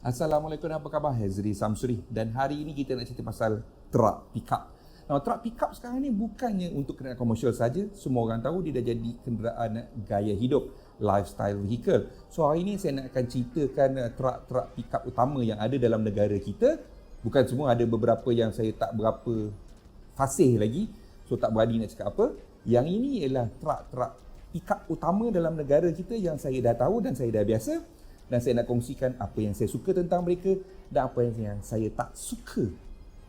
Assalamualaikum, apa khabar? Hazri Samsuri. Dan hari ini kita nak cerita pasal truck pickup. Now, truck pickup sekarang ni bukannya untuk kenderaan komersial saja. Semua orang tahu dia dah jadi kenderaan gaya hidup, lifestyle vehicle. So hari ini saya nak akan ceritakan truck pickup utama yang ada dalam negara kita. Bukan semua, ada beberapa yang saya tak berapa fasih lagi. So tak berani nak cakap apa. Yang ini ialah truck pickup utama dalam negara kita yang saya dah tahu dan saya dah biasa. Dan saya nak kongsikan apa yang saya suka tentang mereka dan apa yang saya tak suka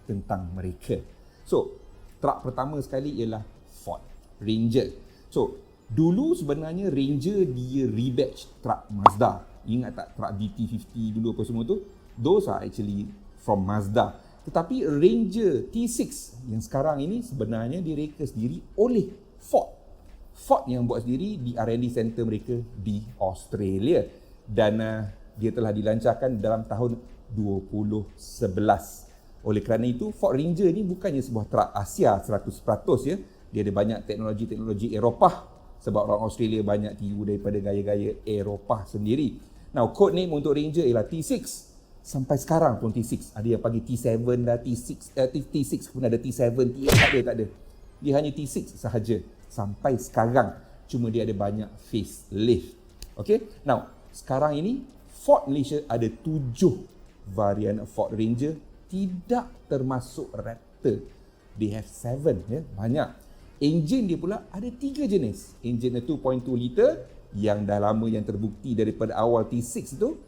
tentang mereka. So, truck pertama sekali ialah Ford Ranger. So, dulu sebenarnya Ranger dia rebatch truck Mazda. Ingat tak truck BT50 dulu apa semua tu? Those are actually from Mazda. Tetapi Ranger T6 yang sekarang ini sebenarnya direka sendiri oleh Ford. Ford yang buat sendiri di R&D center mereka di Australia. Dan dia telah dilancarkan dalam tahun 2011. Oleh kerana itu, Ford Ranger ni bukannya sebuah truk Asia 100% ya. Dia ada banyak teknologi-teknologi Eropah sebab orang Australia banyak tiru daripada gaya-gaya Eropah sendiri. Now, code name untuk Ranger ialah T6. Sampai sekarang pun T6. Ada yang panggil T7 dah, T6 pun ada, T7, T8 tak ada. Dia hanya T6 sahaja sampai sekarang. Cuma dia ada banyak facelift. Okay, now sekarang ini Ford Malaysia ada 7 varian Ford Ranger, tidak termasuk Raptor. They have 7 ya, banyak. Enjin dia pula ada 3 jenis. Enjin 2.2 liter yang dah lama yang terbukti daripada awal T6 tu.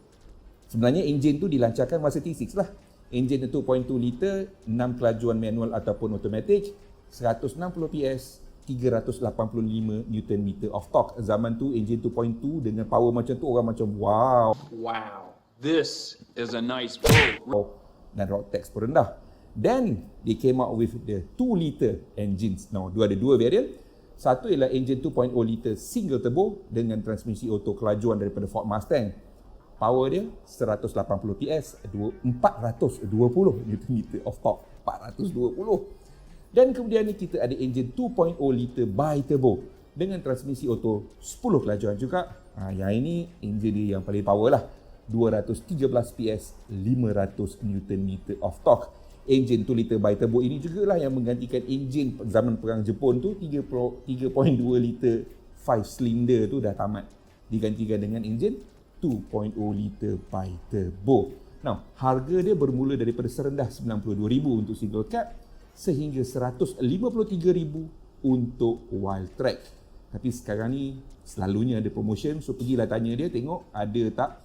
Sebenarnya enjin tu dilancarkan masa T6 lah. Enjin 2.2 liter, 6 kelajuan manual ataupun automatic, 160 PS, 385 Nm of torque. Zaman tu engine 2.2 dengan power macam tu orang macam wow. Wow, this is a nice boat. Dan road tax pun rendah. Then they came out with the 2 liter engines. Now, ada 2 variant. Satu ialah engine 2.0 liter single turbo dengan transmisi auto kelajuan daripada Ford Mustang. Power dia 180 PS, 420 Nm of torque. 420. Dan kemudian ni kita ada enjin 2.0 liter bi-turbo dengan transmisi auto 10 kelajuan juga. Yang ini enjin dia yang paling power lah. 213 PS, 500 Nm of torque. Enjin 2 liter bi-turbo ini jugalah yang menggantikan enjin zaman perang Jepun tu, 3.2 liter 5 cylinder tu dah tamat. Digantikan dengan enjin 2.0 liter bi-turbo. Now, harga dia bermula daripada serendah RM92,000 untuk single cab sehingga RM153,000 untuk wild track. Tapi sekarang ni selalunya ada promotion, so pergilah tanya dia, tengok ada tak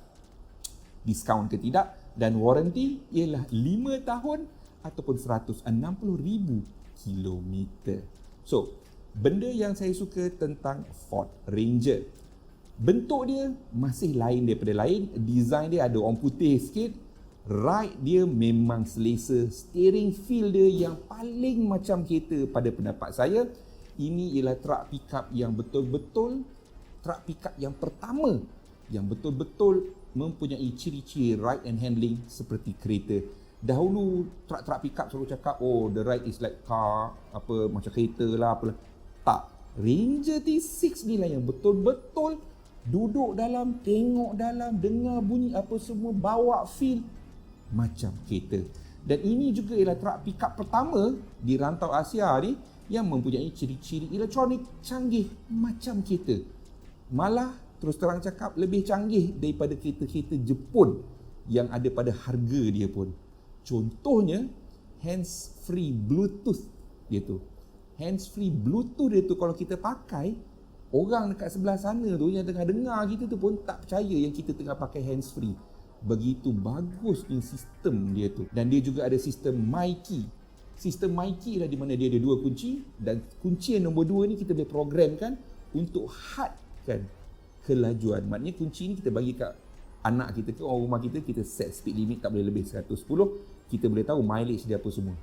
diskaun ke tidak. Dan warranty ialah 5 tahun ataupun 160,000 kilometer. So, benda yang saya suka tentang Ford Ranger, bentuk dia masih lain daripada lain. Design dia ada orang putih sikit. Ride dia memang selesa. Steering feel dia yang paling macam kereta pada pendapat saya. Ini ialah truck pickup yang betul-betul truck pickup yang pertama yang betul-betul mempunyai ciri-ciri ride and handling seperti kereta. Dahulu truck pickup selalu cakap, oh the ride is like car, apa macam kereta lah, apalah. Tak. Ranger T6 ni lah yang betul-betul duduk dalam, tengok dalam, dengar bunyi apa semua, bawa feel macam kereta. Dan ini juga ialah truck pickup pertama di rantau Asia ni yang mempunyai ciri-ciri elektronik canggih macam kereta. Malah terus terang cakap lebih canggih daripada kereta-kereta Jepun yang ada pada harga dia pun. Contohnya hands-free Bluetooth dia tu. Hands-free Bluetooth dia tu kalau kita pakai, orang dekat sebelah sana tu yang tengah dengar kita tu pun tak percaya yang kita tengah pakai hands-free. Begitu bagus ni sistem dia tu. Dan dia juga ada sistem MyKey. Sistem MyKey lah di mana dia ada 2 kunci. Dan kunci yang nombor 2 ni kita boleh programkan untuk hadkan kelajuan. Maknanya kunci ni kita bagi kat anak kita ke orang rumah kita, kita set speed limit tak boleh lebih 110. Kita boleh tahu mileage dia apa semua.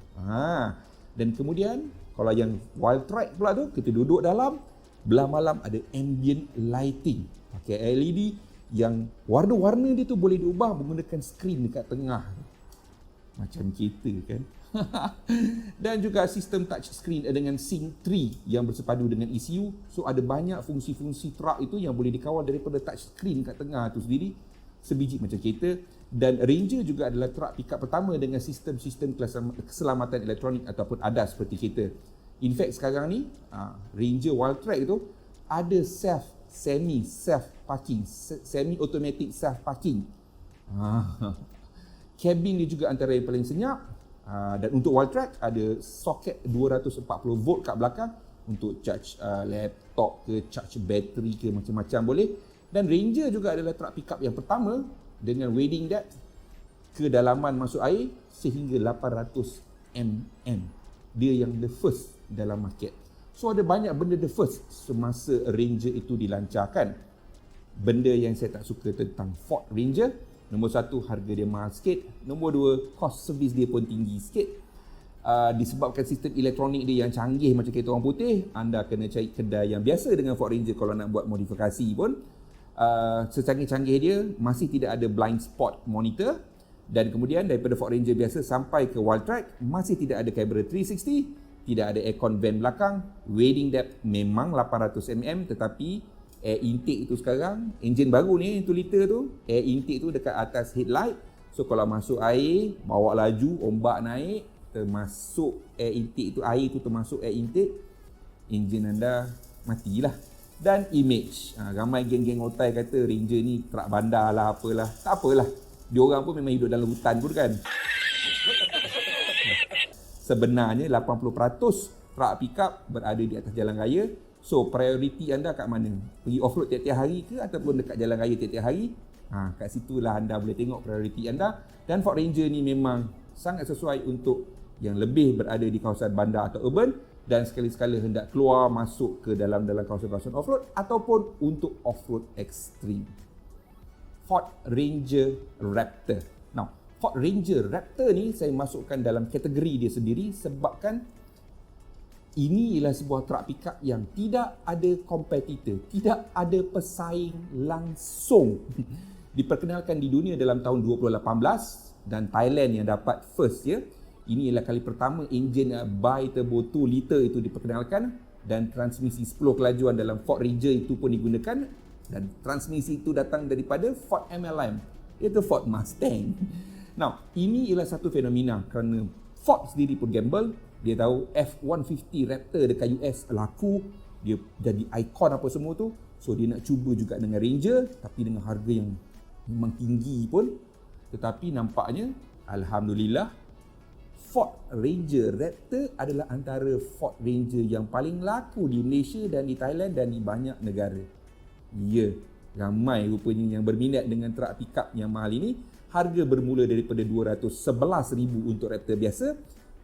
Dan kemudian kalau yang wild track pula tu, kita duduk dalam, belah malam ada ambient lighting. Pakai LED yang warna-warna dia tu boleh diubah menggunakan skrin dekat tengah. Macam kereta kan. Dan juga sistem touch screen dengan Sync 3 yang bersepadu dengan ECU. So ada banyak fungsi-fungsi truck itu yang boleh dikawal daripada touch screen kat tengah tu sendiri. Sebiji macam kereta. Dan Ranger juga adalah truck pickup pertama dengan sistem-sistem keselamatan elektronik ataupun ADAS seperti kita. In fact sekarang ni Ranger Wildtrak tu ada semi automatic self parking. Cabin dia juga antara yang paling senyap. Dan untuk Wildtrak ada soket 240 volt kat belakang untuk charge laptop ke, charge bateri ke, macam-macam boleh. Dan Ranger juga adalah truck pickup yang pertama dengan wading depth, kedalaman masuk air sehingga 800 mm. Dia yang the first dalam market. So ada banyak benda the first semasa Ranger itu dilancarkan. Benda yang saya tak suka tentang Ford Ranger, nombor satu, harga dia mahal sikit. Nombor dua, cost service dia pun tinggi sikit. Disebabkan sistem elektronik dia yang canggih macam kereta orang putih, anda kena cari kedai yang biasa dengan Ford Ranger kalau nak buat modifikasi pun. Secanggih-canggih dia, masih tidak ada blind spot monitor. Dan kemudian daripada Ford Ranger biasa sampai ke Wildtrak, masih tidak ada kamera 360, tidak ada aircon vent belakang. Wading depth memang 800 mm, tetapi air intake itu sekarang, enjin baru ni 2 liter tu, air intake tu dekat atas headlight. So kalau masuk air, bawa laju, ombak naik, termasuk air intake tu, air tu termasuk air intake, enjin anda matilah. Dan image, ramai geng-geng otai kata Ranger ni truck bandar lah, apalah. Tak apalah, diorang pun memang hidup dalam hutan pun kan. Sebenarnya 80% truck pickup berada di atas jalan raya. So prioriti anda kat mana? Pergi off-road tiap-tiap hari ke ataupun dekat jalan raya tiap-tiap hari? Kat situlah anda boleh tengok prioriti anda. Dan Ford Ranger ni memang sangat sesuai untuk yang lebih berada di kawasan bandar atau urban, dan sekali-sekala hendak keluar masuk ke dalam kawasan-kawasan off-road ataupun untuk off-road ekstrim. Ford Ranger Raptor. Now, Ford Ranger Raptor ni saya masukkan dalam kategori dia sendiri sebabkan ini ialah sebuah truck pickup yang tidak ada kompetitor, tidak ada pesaing langsung. Diperkenalkan di dunia dalam tahun 2018 dan Thailand yang dapat first ya. Ini ialah kali pertama enjin bi-turbo 2 liter itu diperkenalkan, dan transmisi 10 kelajuan dalam Ford Ranger itu pun digunakan, dan transmisi itu datang daripada Ford MLM, iaitu Ford Mustang. Now, ini ialah satu fenomena kerana Ford sendiri pun gamble. Dia tahu F-150 Raptor dekat US laku, dia jadi ikon apa semua tu. So dia nak cuba juga dengan Ranger, tapi dengan harga yang memang tinggi pun. Tetapi nampaknya alhamdulillah Ford Ranger Raptor adalah antara Ford Ranger yang paling laku di Malaysia dan di Thailand dan di banyak negara. Ya, ramai rupanya yang berminat dengan truck pickup yang mahal ini. Harga bermula daripada RM211,000 untuk Raptor biasa.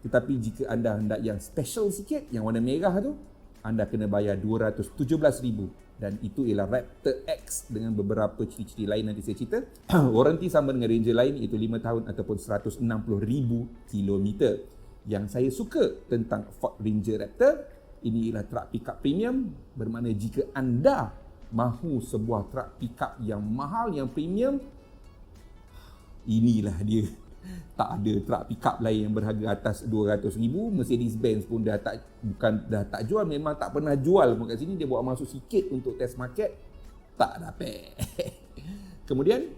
Tetapi jika anda hendak yang special sikit, yang warna merah tu, anda kena bayar RM217,000. Dan itu ialah Raptor X dengan beberapa ciri-ciri lain nanti saya cerita. Waranti sama dengan Ranger lain, iaitu 5 tahun ataupun 160,000 km. Yang saya suka tentang Ford Ranger Raptor, ini ialah truck pickup premium, bermakna jika anda mahu sebuah truck pickup yang mahal, yang premium, inilah dia. Tak ada truck pickup lain yang berharga atas 200,000. Mercedes-Benz pun dah tak jual, memang tak pernah jual pun kat sini. Dia bawa masuk sikit untuk test market, tak dapat. Kemudian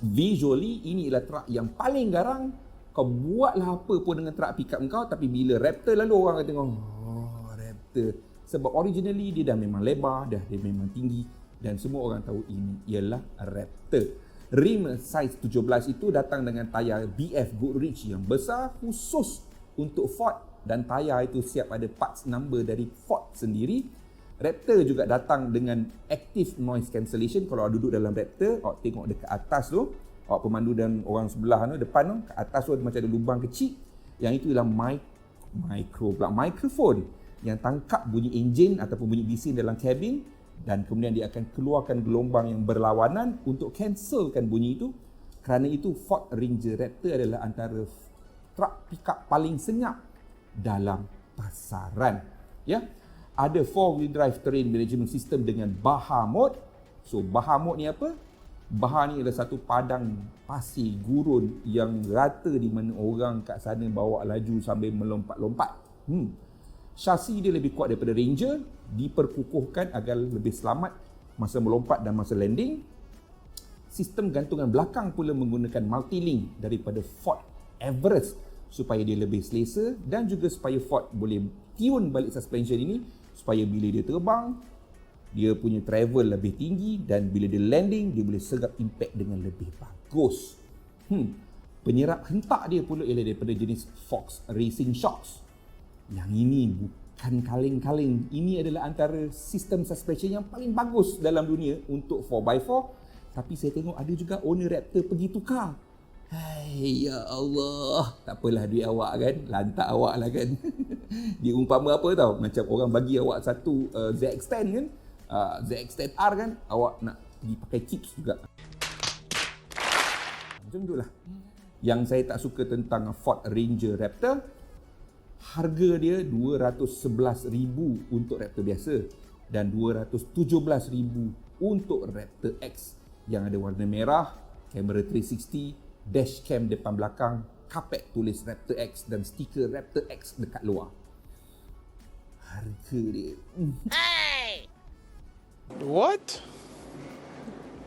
visually ini ialah truck yang paling garang. Kau buatlah apa pun dengan truck pickup kau, tapi bila Raptor lalu orang akan tengok, oh Raptor. Sebab originally dia dah memang lebar, dia memang tinggi, dan semua orang tahu ini ialah Raptor. Rim size 17 itu datang dengan tayar BF Goodrich yang besar khusus untuk Ford, dan tayar itu siap ada parts number dari Ford sendiri. Raptor juga datang dengan active noise cancellation. Kalau awak duduk dalam Raptor, awak tengok dekat atas tu, awak pemandu dan orang sebelah tu, depan tu, kat atas tu macam ada lubang kecil. Yang itu ialah microphone yang tangkap bunyi enjin ataupun bunyi bising dalam kabin, dan kemudian dia akan keluarkan gelombang yang berlawanan untuk cancelkan bunyi itu. Kerana itu Ford Ranger Raptor adalah antara truck pickup paling senyap dalam pasaran. Ya, ada 4-wheel drive terrain management system dengan Baha mode. So Baha mode ni apa? Baha ni adalah satu padang pasir gurun yang rata di mana orang kat sana bawa laju sambil melompat-lompat. Chassis dia lebih kuat daripada Ranger, diperkukuhkan agar lebih selamat masa melompat dan masa landing. Sistem gantungan belakang pula menggunakan multi-link daripada Ford Everest supaya dia lebih selesa dan juga supaya Ford boleh tune balik suspension ini supaya bila dia terbang, dia punya travel lebih tinggi dan bila dia landing, dia boleh serap impact dengan lebih bagus. Penyerap hentak dia pula ialah daripada jenis Fox Racing Shocks. Yang ini bukan kaleng-kaleng. Ini adalah antara sistem suspension yang paling bagus dalam dunia untuk 4x4. Tapi saya tengok ada juga owner Raptor pergi tukar. Hai, ya Allah. Tak apalah duit awak kan. Lantak awak lah kan. Dia umpama apa tau. Macam orang bagi awak satu ZX-10 kan. ZX-10R kan. Awak nak pergi pakai chips juga. Macam tu lah. Yang saya tak suka tentang Ford Ranger Raptor, harga dia RM211,000 untuk Raptor biasa dan RM217,000 untuk Raptor X yang ada warna merah, kamera 360, dashcam depan belakang, kapet tulis Raptor X dan stiker Raptor X dekat luar. Harga dia. Hey! What?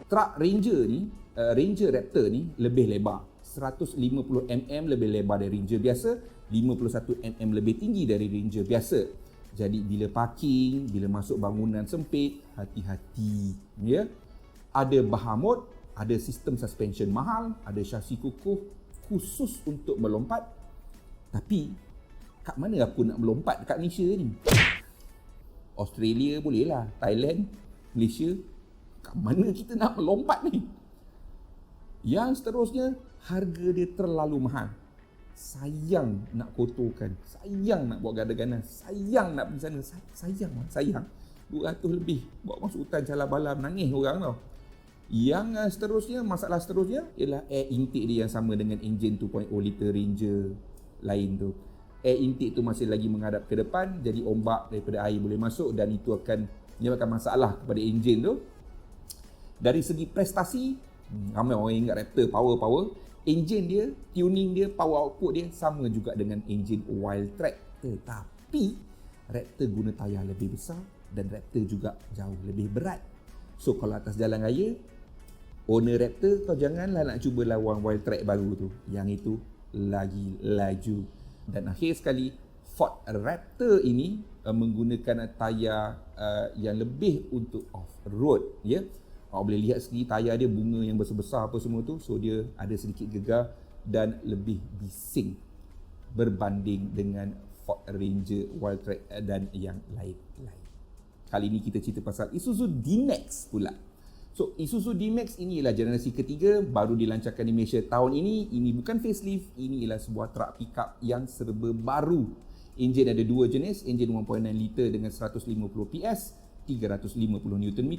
Truck Ranger ni, Ranger Raptor ni lebih lebar. 150mm lebih lebar dari Ranger biasa, 51mm lebih tinggi dari Ranger biasa. Jadi bila parking, bila masuk bangunan sempit, hati-hati, ya. Ada Bahamut, ada sistem suspension mahal, ada chassis kukuh khusus untuk melompat. Tapi kat mana aku nak melompat dekat Malaysia ni? Australia boleh lah, Thailand, Malaysia. Kat mana kita nak melompat ni? Yang seterusnya, harga dia terlalu mahal. Sayang nak kotorkan, sayang nak buat gada-gana, sayang nak pergi sana, sayang. 200 lebih bawa masuk hutan Cala-Bala, menangis orang tau. Yang seterusnya, masalah seterusnya ialah air intake dia yang sama dengan enjin 2.0 liter Ranger lain tu. Air intake tu masih lagi menghadap ke depan, jadi ombak daripada air boleh masuk dan itu akan menyebabkan masalah kepada enjin tu. Dari segi prestasi, ramai orang ingat Raptor power. Enjin dia, tuning dia, power output dia sama juga dengan enjin Wildtrak. Tetapi Raptor guna tayar lebih besar dan Raptor juga jauh lebih berat. So kalau atas jalan raya, owner Raptor kau janganlah nak cuba lawan Wildtrak baru tu. Yang itu lagi laju. Dan akhir sekali, Ford Raptor ini menggunakan tayar yang lebih untuk off-road, ya. Awak boleh lihat sendiri tayar dia bunga yang besar-besar apa semua tu. So dia ada sedikit gegar dan lebih bising berbanding dengan Ford Ranger, Wildtrak dan yang lain-lain. Kali ini kita cerita pasal Isuzu D-Max pula. So Isuzu D-Max ini ialah generasi ketiga, baru dilancarkan di Malaysia tahun ini. Ini bukan facelift, ini ialah sebuah truck pickup yang serba baru. Enjin ada dua jenis, enjin 1.9 liter dengan 150 PS, 350 Nm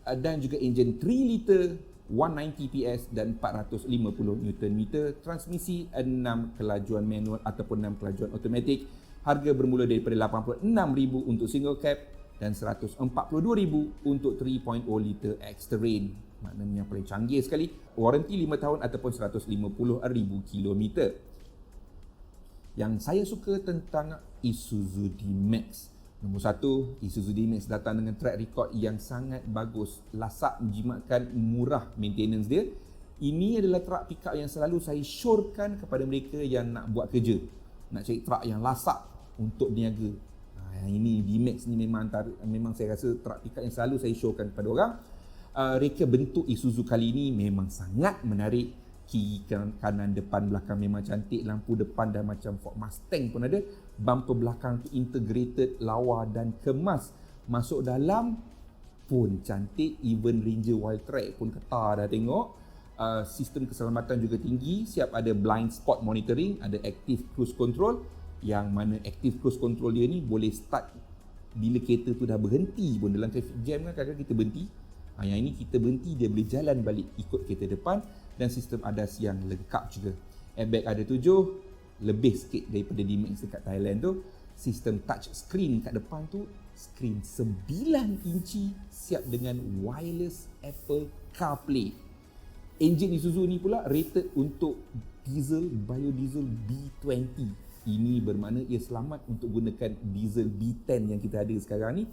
dan juga enjin 3 liter 190 PS dan 450 Nm, transmisi 6 kelajuan manual ataupun 6 kelajuan automatik. Harga bermula daripada RM86,000 untuk single cab dan RM142,000 untuk 3.0 liter X-Terrain. Maknanya yang paling canggih sekali. Waranti 5 tahun ataupun 150,000 km. Yang saya suka tentang Isuzu D-Max, nombor satu, Isuzu D-Max datang dengan track record yang sangat bagus. Lasak menjimatkan, murah maintenance dia. Ini adalah truck pickup yang selalu saya syorkan kepada mereka yang nak buat kerja. Nak cari truck yang lasak untuk niaga. Yang ini D-Max ni memang saya rasa truck pickup yang selalu saya syorkan kepada orang. Reka bentuk Isuzu kali ini memang sangat menarik. Kiri, kanan, depan, belakang memang cantik. Lampu depan dah macam Ford Mustang pun ada. Bumper belakang tu integrated, lawa dan kemas. Masuk dalam pun cantik. Even Ranger Wildtrak pun ketar dah tengok. Sistem keselamatan juga tinggi. Siap ada blind spot monitoring. Ada active cruise control. Yang mana active cruise control dia ni boleh start bila kereta tu dah berhenti pun. Dalam traffic jam kan kadang-kadang kita berhenti. Yang ini kita berhenti, dia boleh jalan balik ikut kereta depan. Dan sistem ADAS yang lengkap juga. Airbag ada 7, lebih sikit daripada D-Max dekat Thailand tu. Sistem touch screen kat depan tu, screen 9 inci siap dengan wireless Apple CarPlay. Enjin Isuzu ni pula rated untuk diesel biodiesel B20. Ini bermakna ia selamat untuk gunakan diesel B10 yang kita ada sekarang ni.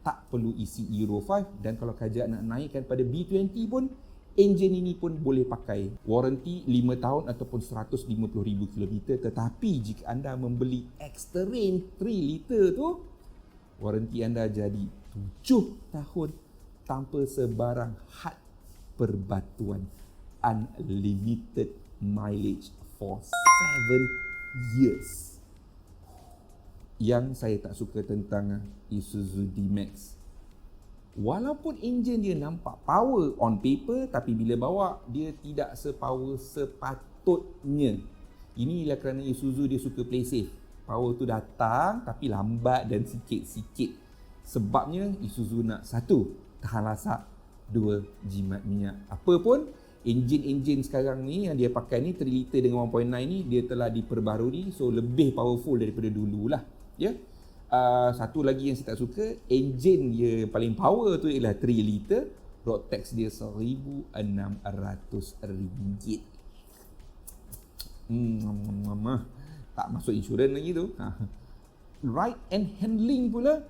Tak perlu isi Euro 5 dan kalau kerajaan nak naikkan pada B20 pun, Enjin ini pun boleh pakai waranti 5 tahun ataupun 150,000 km, tetapi jika anda membeli X-Terrain 3 liter tu, waranti anda jadi 7 tahun tanpa sebarang had perbatuan, unlimited mileage for 7 years. Yang saya tak suka tentang Isuzu D-Max, walaupun enjin dia nampak power on paper, tapi bila bawa dia tidak sepower sepatutnya. Inilah kerana Isuzu dia suka play safe. Power tu datang tapi lambat dan sikit-sikit. Sebabnya Isuzu nak satu, tahan lasak, dua, jimat minyak. Apa pun, enjin sekarang ni yang dia pakai ni 3 liter dengan 1.9 ni dia telah diperbarui, so lebih powerful daripada dululah, ya. Satu lagi yang saya tak suka, enjin dia paling power tu ialah 3 liter, road tax dia RM1,600. Tak masuk insurans lagi tu. Ride and handling pula,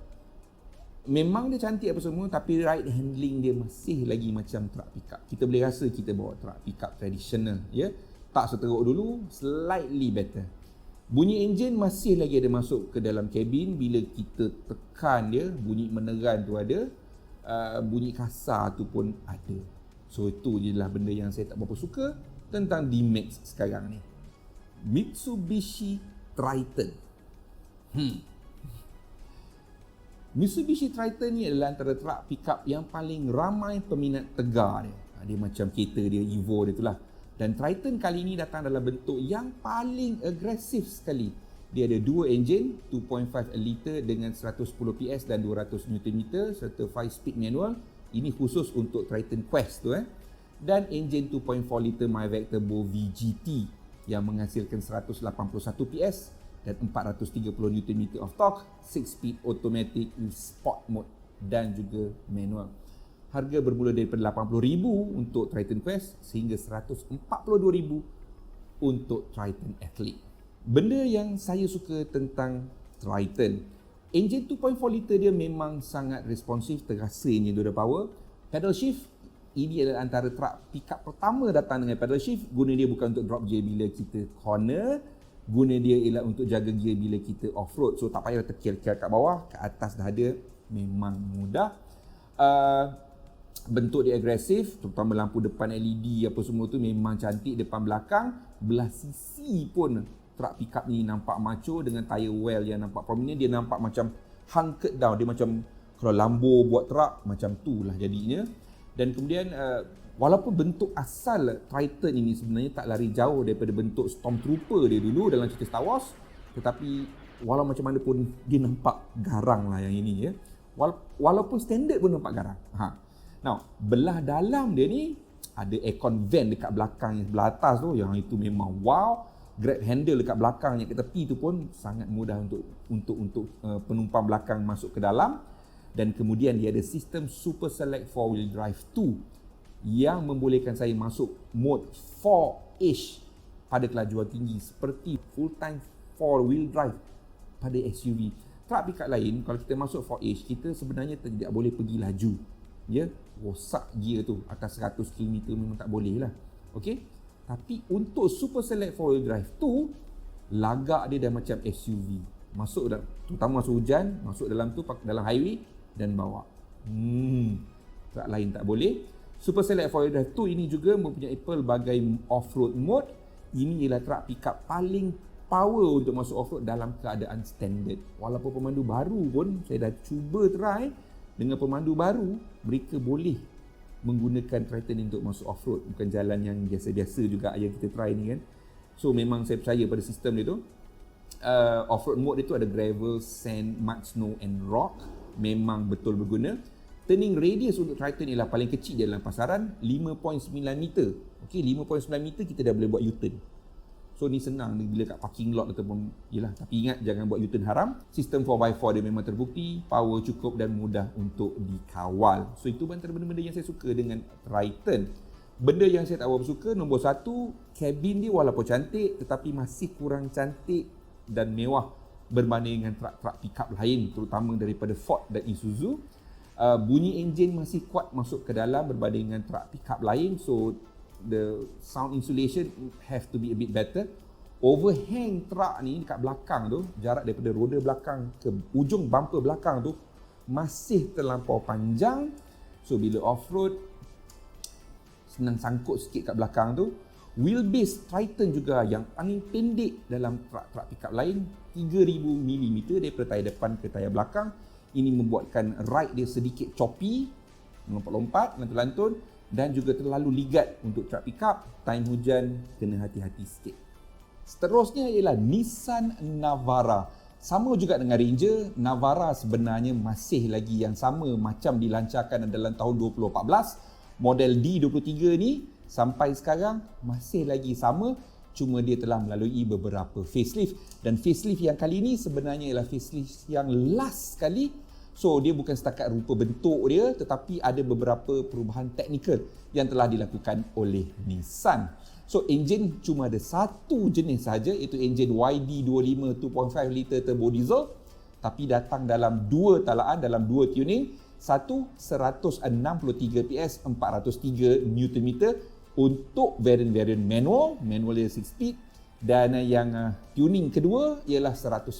memang dia cantik apa semua, tapi ride handling dia masih lagi macam truck pickup. Kita boleh rasa kita bawa truck pickup tradisional, ya. Tak seteruk dulu, slightly better. Bunyi enjin masih lagi ada masuk ke dalam kabin. Bila kita tekan dia, bunyi meneran tu ada, bunyi kasar tu pun ada. So itu je lah benda yang saya tak berapa suka tentang D-Max sekarang ni. Mitsubishi Triton. Mitsubishi Triton ni adalah antara truck pickup yang paling ramai peminat tegar dia. Dia macam kereta dia Evo dia tu lah. Dan Triton kali ini datang dalam bentuk yang paling agresif sekali. Dia ada dua enjin, 2.5 liter dengan 110 PS dan 200 Nm serta 5-speed manual. Ini khusus untuk Triton Quest tu Dan enjin 2.4 liter MyVac Turbo VGT yang menghasilkan 181 PS dan 430 Nm of torque, 6-speed automatic with sport mode dan juga manual. Harga bermula daripada RM80,000 untuk Triton Quest sehingga RM142,000 untuk Triton Athlete. Benda yang saya suka tentang Triton, enjin 2.4 liter dia memang sangat responsif, terasa ini dia ada power. Pedal shift, ini adalah antara truck pickup pertama datang dengan pedal shift. Guna dia bukan untuk drop gear bila kita corner, guna dia ialah untuk jaga gear bila kita off-road. So tak payah terkir-kir kat bawah, kat atas dah ada, memang mudah. Bentuk dia agresif, terutama lampu depan LED apa semua tu memang cantik. Depan belakang, belah sisi pun truck pickup ni nampak macho dengan tire well yang nampak prominent. Dia nampak macam hunkered down, dia macam kalau Lambo buat truck macam tu lah jadinya. Dan kemudian walaupun bentuk asal Triton ini sebenarnya tak lari jauh daripada bentuk Stormtrooper dia dulu dalam cerita Star Wars, tetapi walau macam mana pun dia nampak garang lah yang ini, ya. Walaupun standard pun nampak garang. Now, belah dalam dia ni ada aircon vent dekat belakang yang sebelah atas tu, yang itu memang wow. Grab handle dekat belakang yang ke tepi tu pun sangat mudah untuk penumpang belakang masuk ke dalam. Dan kemudian dia ada sistem Super Select 4-wheel drive 2 yang membolehkan saya masuk mode 4-ish pada kelajuan tinggi seperti full time 4-wheel drive pada SUV. Truck pickup lain, kalau kita masuk 4-ish, kita sebenarnya tidak boleh pergi laju. Ya, rosak gear tu atas 100 km memang tak boleh lah. Okey. Tapi untuk Super Select 4-wheel drive tu, lagak dia dah macam SUV. Masuk dalam, terutama masa hujan, masuk dalam tu dalam highway dan bawa. Truck lain tak boleh. Super Select 4-wheel drive tu ini juga mempunyai pelbagai off-road mode. Ini ialah truck pickup paling power untuk masuk off-road dalam keadaan standard. Walaupun pemandu baru pun, saya dah cuba try. Dengan pemandu baru, mereka boleh menggunakan Triton untuk masuk off-road. Bukan jalan yang biasa-biasa juga yang kita try ni kan. So memang saya percaya pada sistem dia tu. Off-road mode dia tu ada gravel, sand, mud, snow and rock. Memang betul berguna. Turning radius untuk Triton ialah paling kecil dalam pasaran, 5.9 meter. Okey, 5.9 meter kita dah boleh buat U-turn. So ni senang bila kat parking lot ataupun yalah, tapi ingat jangan buat U-turn haram. Sistem 4x4 dia memang terbukti, power cukup dan mudah untuk dikawal. So itu antara benda-benda yang saya suka dengan Triton. Benda yang saya tak berapa suka, nombor satu, kabin dia walaupun cantik tetapi masih kurang cantik dan mewah berbanding dengan truck-truck pickup lain, terutama daripada Ford dan Isuzu. Bunyi enjin masih kuat masuk ke dalam berbanding dengan truck pickup lain, so the sound insulation have to be a bit better. Overhang truck ni dekat belakang tu, jarak daripada roda belakang ke ujung bumper belakang tu masih terlampau panjang. So bila off-road senang sangkut sikit kat belakang tu. Wheelbase Triton juga yang paling pendek dalam truck pickup lain, 3000mm daripada tayar depan ke tayar belakang. Ini membuatkan ride dia sedikit choppy, melompat-lompat, lantun-lantun dan juga terlalu ligat untuk truck pickup. Time hujan kena hati-hati sikit. Seterusnya ialah Nissan Navara. Sama juga dengan Ranger, Navara sebenarnya masih lagi yang sama macam dilancarkan dalam tahun 2014. Model D23 ni sampai sekarang masih lagi sama, cuma dia telah melalui beberapa facelift, dan facelift yang kali ini sebenarnya ialah facelift yang last sekali. So dia bukan setakat rupa bentuk dia, tetapi ada beberapa perubahan teknikal yang telah dilakukan oleh Nissan. So enjin cuma ada satu jenis saja, iaitu enjin YD25 2.5 liter turbo diesel, tapi datang dalam dua talaan, dalam dua tuning. Satu 163 PS 403 Nm untuk varian manual dia 6 speed, dan yang tuning kedua ialah 190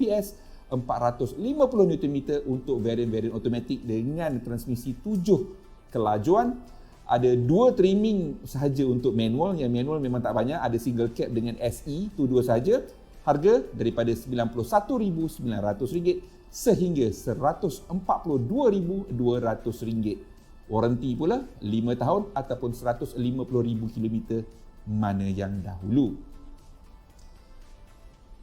PS 450 Nm untuk varian automatic dengan transmisi 7 kelajuan. Ada dua trimming sahaja untuk manual. Yang manual memang tak banyak, ada single cab dengan SE, tu dua sahaja. Harga daripada RM91,900 sehingga RM142,200. Waranti pula 5 tahun ataupun 150,000 km mana yang dahulu.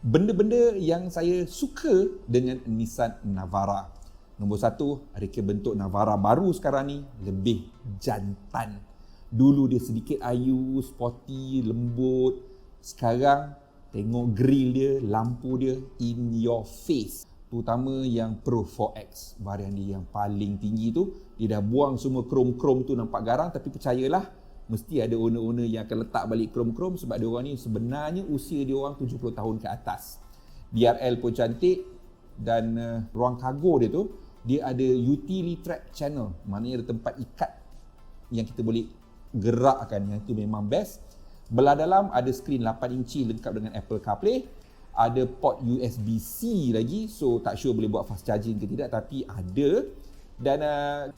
Benda-benda yang saya suka dengan Nissan Navara. Nombor satu, reka bentuk Navara baru sekarang ni lebih jantan. Dulu dia sedikit ayu, sporty, lembut. Sekarang tengok grill dia, lampu dia in your face. Terutama yang Pro 4X, varian dia yang paling tinggi tu. Dia dah buang semua krom-krom tu, nampak garang, tapi percayalah mesti ada owner-owner yang akan letak balik krom-krom sebab dia orang ni sebenarnya usia dia orang 70 tahun ke atas. DRL pun cantik, dan ruang kargo dia tu, dia ada utility track channel, maknanya ada tempat ikat yang kita boleh gerakkan, yang itu memang best. Belah dalam ada skrin 8 inci lengkap dengan Apple CarPlay. Ada port USB-C lagi, so tak sure boleh buat fast charging ke tidak, tapi ada. Dan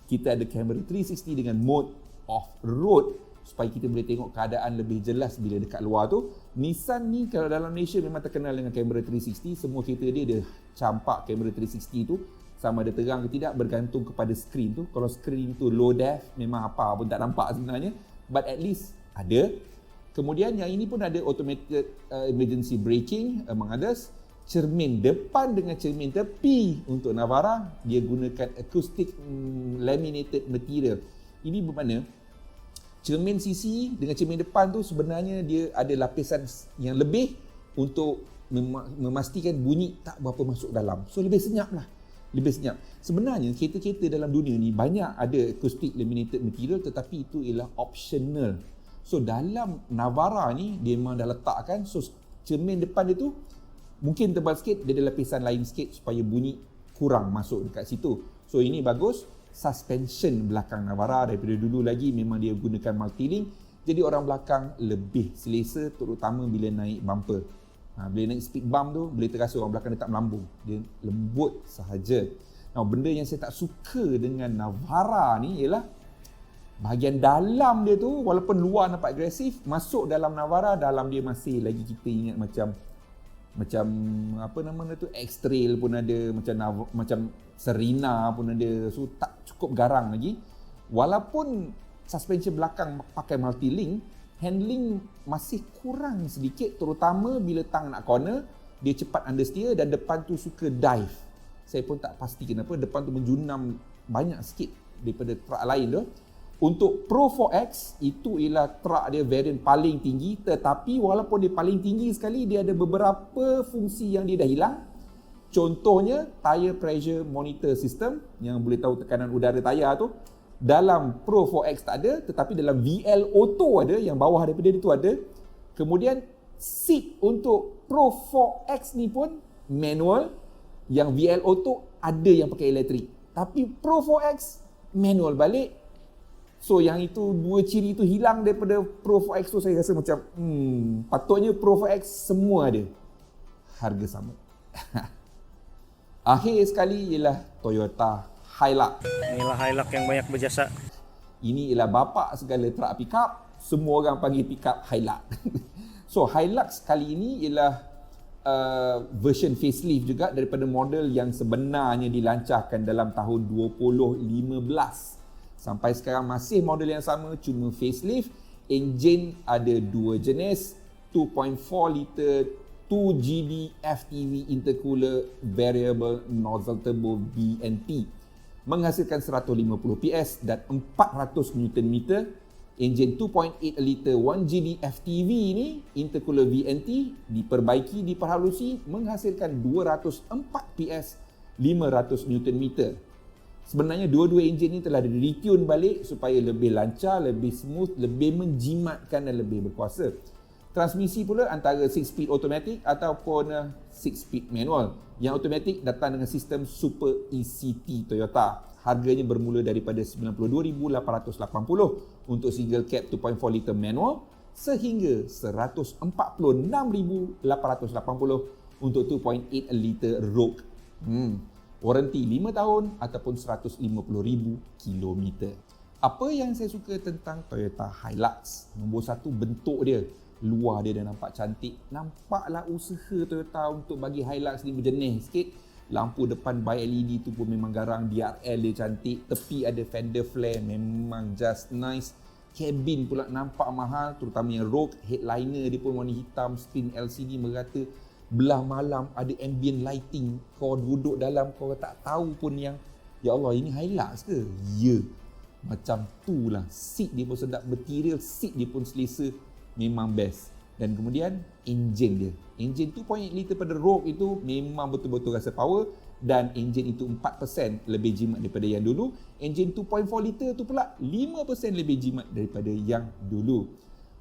kita ada kamera 360 dengan mode off-road supaya kita boleh tengok keadaan lebih jelas bila dekat luar tu. Nissan ni kalau dalam Malaysia memang terkenal dengan kamera 360. Semua kereta dia ada campak kamera 360 tu. Sama ada terang ke tidak bergantung kepada skrin tu. Kalau skrin tu low def, memang apa pun tak nampak sebenarnya, but at least ada. Kemudian yang ini pun ada automated emergency braking among others. Cermin depan dengan cermin tepi untuk Navara dia gunakan acoustic laminated material. Ini bermakna cermin sisi dengan cermin depan tu sebenarnya dia ada lapisan yang lebih untuk memastikan bunyi tak berapa masuk dalam. So lebih senyap lah. Lebih senyap. Sebenarnya kereta-kereta dalam dunia ni banyak ada acoustic laminated material, tetapi itu ialah optional. So dalam Navara ni dia memang dah letakkan, so cermin depan dia tu mungkin tebal sikit, dia ada lapisan lain sikit supaya bunyi kurang masuk dekat situ. So ini bagus. Suspension belakang Navara daripada dulu lagi memang dia gunakan multi-link, jadi orang belakang lebih selesa, terutama bila naik bumper. Bila naik speed bump tu boleh terasa orang belakang dia tak melambung, dia lembut sahaja. Nah, benda yang saya tak suka dengan Navara ni ialah bahagian dalam dia tu, walaupun luar nampak agresif, masuk dalam Navara, dalam dia masih lagi kita ingat macam apa nama tu, X-Trail pun ada, macam Serena pun ada. So tak cukup garang lagi. Walaupun suspension belakang pakai multi-link, handling masih kurang sedikit, terutama bila tang nak corner, dia cepat understeer dan depan tu suka dive. Saya pun tak pasti kenapa depan tu menjunam banyak sikit daripada truck lain tu. Untuk Pro 4X, itu ialah truck dia varian paling tinggi, tetapi walaupun dia paling tinggi sekali, dia ada beberapa fungsi yang dia dah hilang. Contohnya, tire pressure monitor system yang boleh tahu tekanan udara tayar tu. Dalam Pro 4X tak ada, tetapi dalam VL Auto ada, yang bawah daripada dia tu ada. Kemudian, seat untuk Pro 4X ni pun manual, yang VL Auto ada yang pakai elektrik. Tapi Pro 4X manual balik. So yang itu dua ciri itu hilang daripada Pro 4X tu, saya rasa macam patutnya Pro 4X semua ada. Harga sama. Akhir sekali ialah Toyota Hilux. Inilah Hilux yang banyak berjasa. Ini ialah bapa segala truck pickup. Semua orang panggil pickup Hilux. So Hilux kali ini ialah version facelift juga daripada model yang sebenarnya dilancarkan dalam tahun 2015. Sampai sekarang masih model yang sama, cuma facelift. Enjin ada dua jenis, 2.4 liter 2GB FTV intercooler variable nozzle turbo VNT, menghasilkan 150 PS dan 400 Nm. Enjin 2.8 liter 1GB FTV ini, intercooler VNT, diperbaiki, diperhalusi, menghasilkan 204 PS, 500 Nm. Sebenarnya dua-dua enjin ini telah di-retune balik supaya lebih lancar, lebih smooth, lebih menjimatkan dan lebih berkuasa. Transmisi pula antara 6-speed automatic ataupun 6-speed manual. Yang automatic datang dengan sistem Super ECT Toyota. Harganya bermula daripada 92,880 untuk single cab 2.4 liter manual sehingga 146,880 untuk 2.8 liter Rogue. Waranti 5 tahun ataupun 150,000 kilometer. Apa yang saya suka tentang Toyota Hilux? Nombor satu, bentuk dia. Luar dia dah nampak cantik. Nampaklah usaha Toyota untuk bagi Hilux ni berjenis sikit. Lampu depan by LED tu pun memang garang. DRL dia cantik. Tepi ada fender flare, memang just nice. Cabin pula nampak mahal, terutama yang Rogue. Headliner dia pun warna hitam, screen LCD merata. Belah malam ada ambient lighting. Kau duduk dalam, kau tak tahu pun yang, ya Allah, ini Hilux ke? Ya, macam tu lah. Seat dia pun sedap, material seat dia pun selesa. Memang best. Dan kemudian enjin dia. Enjin 2.8 liter pada Rogue itu memang betul-betul rasa power, dan enjin itu 4% lebih jimat daripada yang dulu. Enjin 2.4 liter tu pula 5% lebih jimat daripada yang dulu.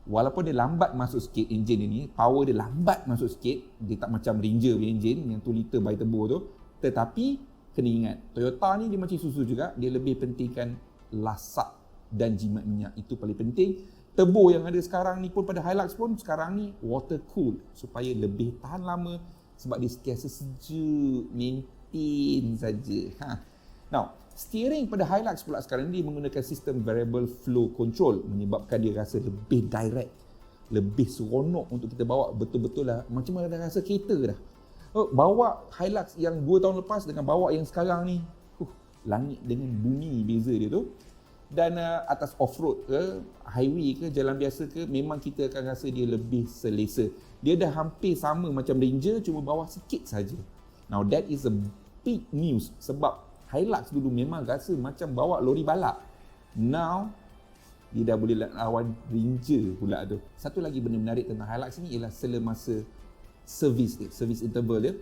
Walaupun dia lambat masuk sikit enjin ini, power dia lambat masuk sikit, dia tak macam Ranger punya enjin yang 2 liter by turbo tu, tetapi kena ingat, Toyota ni dia macam susu juga, dia lebih pentingkan lasak dan jimat minyak. Itu paling penting. Turbo yang ada sekarang ni pun pada Hilux pun sekarang ni water cool supaya lebih tahan lama, sebab dia sentiasa sejuk, maintain saja. Now, steering pada Hilux pula sekarang ni menggunakan sistem variable flow control, menyebabkan dia rasa lebih direct, lebih seronok untuk kita bawa. Betul-betul lah macam mana dah rasa kereta dah. Bawa Hilux yang 2 tahun lepas dengan bawa yang sekarang ni, langit dengan bumi beza dia tu. Dan atas off-road ke, highway ke, jalan biasa ke, memang kita akan rasa dia lebih selesa. Dia dah hampir sama macam Ranger, cuma bawah sikit saja. Now that is a big news, sebab Hilux dulu memang rasa macam bawa lori balap. Now dia dah boleh lawan Ranger pula tu. Satu lagi benda menarik tentang Hilux ni ialah sela masa servis dia, servis interval dia.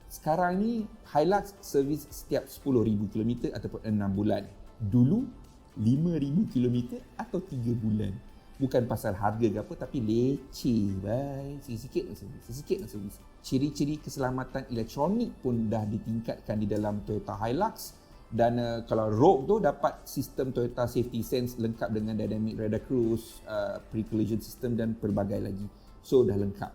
Sekarang ni Hilux servis setiap 10,000 km ataupun 6 bulan. Dulu 5,000 km atau 3 bulan. Bukan pasal harga ke apa, tapi leceh, bye. Sikit-sikit nak servis. Ciri-ciri keselamatan elektronik pun dah ditingkatkan di dalam Toyota Hilux. Dan kalau Rogue tu dapat sistem Toyota Safety Sense lengkap dengan Dynamic Radar Cruise, Pre-Collision System dan pelbagai lagi. So dah lengkap.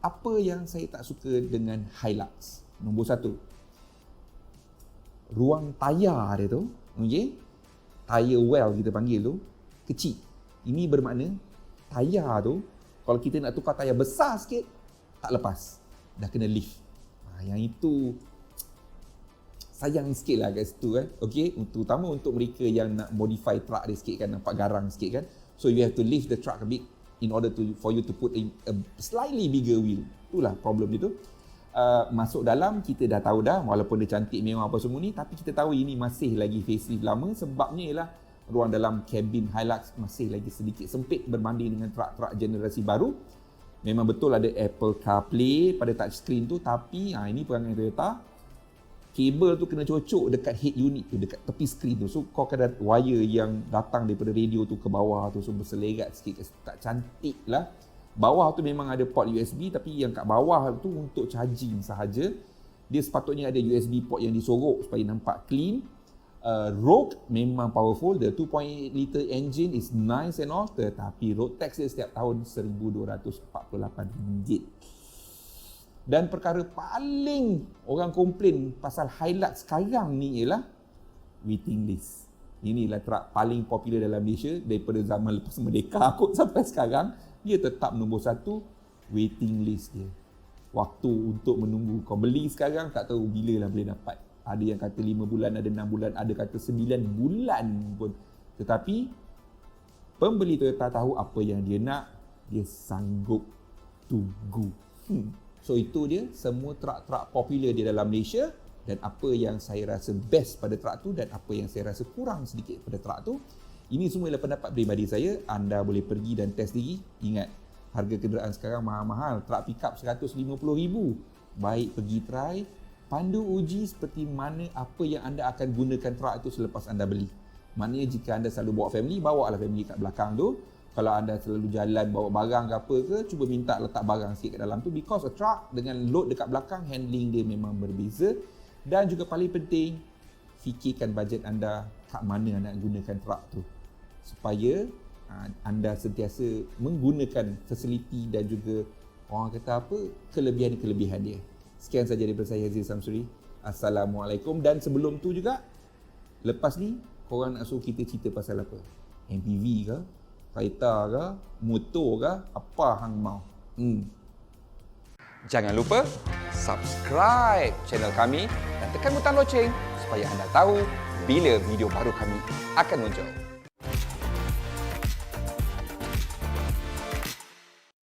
Apa yang saya tak suka dengan Hilux? Nombor satu, ruang tayar dia tu, okay? Tire well kita panggil tu, kecil. Ini bermakna tayar tu, kalau kita nak tukar tayar besar sikit, tak lepas. Dah kena lift. Yang itu sayang sikit lah kat situ okay? Terutama untuk mereka yang nak modify truck dia sikit kan, nampak garang sikit kan. So you have to lift the truck a bit in order for you to put a slightly bigger wheel. Itulah problem dia tu. Masuk dalam, kita dah tahu dah, walaupun dia cantik memang apa semua ni, tapi kita tahu ini masih lagi facelift lama. Sebabnya ialah ruang dalam kabin Hilux masih lagi sedikit sempit berbanding dengan truck-truck generasi baru. Memang betul ada Apple CarPlay pada touchscreen tu, tapi ini perangai Toyota, kabel tu kena cocok dekat head unit tu, dekat tepi skrin tu. So kau akan ada wire yang datang daripada radio tu ke bawah tu, so berselerat sikit, tak cantik lah. Bawah tu memang ada port USB, tapi yang kat bawah tu untuk charging sahaja. Dia sepatutnya ada USB port yang disorok supaya nampak clean. Rogue memang powerful, the 2.8 liter engine is nice and all, tetapi road tax dia setiap tahun RM1,248. Dan perkara paling orang komplain pasal Hilux sekarang ni ialah waiting list. Inilah truck paling popular dalam Malaysia daripada zaman lepas merdeka kot sampai sekarang. Dia tetap nombor 1, waiting list dia. Waktu untuk menunggu. Kau beli sekarang tak tahu bila lah boleh dapat. Ada yang kata 5 bulan, ada 6 bulan, ada kata 9 bulan pun. Tetapi pembeli Toyota tahu apa yang dia nak, dia sanggup tunggu. So itu dia semua truck-truck popular di dalam Malaysia, dan apa yang saya rasa best pada truck tu dan apa yang saya rasa kurang sedikit pada truck tu. Ini semua ialah pendapat peribadi saya. Anda boleh pergi dan test diri. Ingat, harga kenderaan sekarang mahal-mahal. Truck pickup RM150,000. Baik pergi try, pandu uji seperti mana apa yang anda akan gunakan truck itu selepas anda beli. Maknanya jika anda selalu bawa family, bawa lah family kat belakang tu. Kalau anda selalu jalan bawa barang ke apa ke, cuba minta letak barang sikit kat dalam tu, because a truck dengan load dekat belakang, handling dia memang berbeza. Dan juga paling penting, fikirkan bajet anda kat mana anda nak gunakan truck tu, supaya anda sentiasa menggunakan fasiliti dan juga orang kata apa, kelebihan-kelebihan dia. Sekian saja daripada saya, Aziz Samsuri. Assalamualaikum. Dan sebelum tu juga, lepas ni korang nak suruh kita cerita pasal apa? MPV ke? Kereta ke? Motor ke? Apa hang mau? Jangan lupa subscribe channel kami dan tekan butang loceng supaya anda tahu bila video baru kami akan muncul.